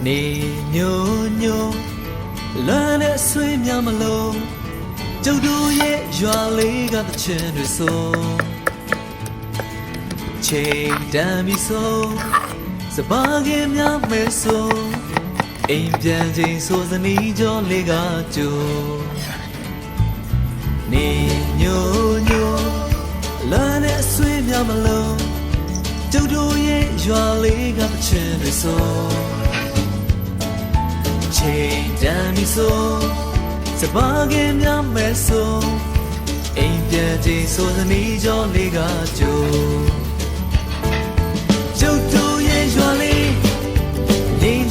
နေညိုညိုလမ်းနဲ့ဆွေးများမလို့ကျုပ်တို့ရဲ့ရွာလေးကတချင်တွေဆိုချိန်တန်ပြီဆိုစပါးကင်းများမယ်ဆိုအိမ်ပြန်ချိန်ဆိုစနီးကြောလေးကကြိုနေညိုညိုလမ်းနဲ့ဆွေးများမလို့ကျုပ်တို့ရဲ့ရွာလေးကတချင်တွေဆိုချိန်တန်ပြီဆိုစပါးကင်းများမယ်ဆိုအိမ်ပြန်ချိန်ဆိုစနီးကြောလေးကကြိုကျုပ်တို့ရဲ့ရွာလေးငြိမ်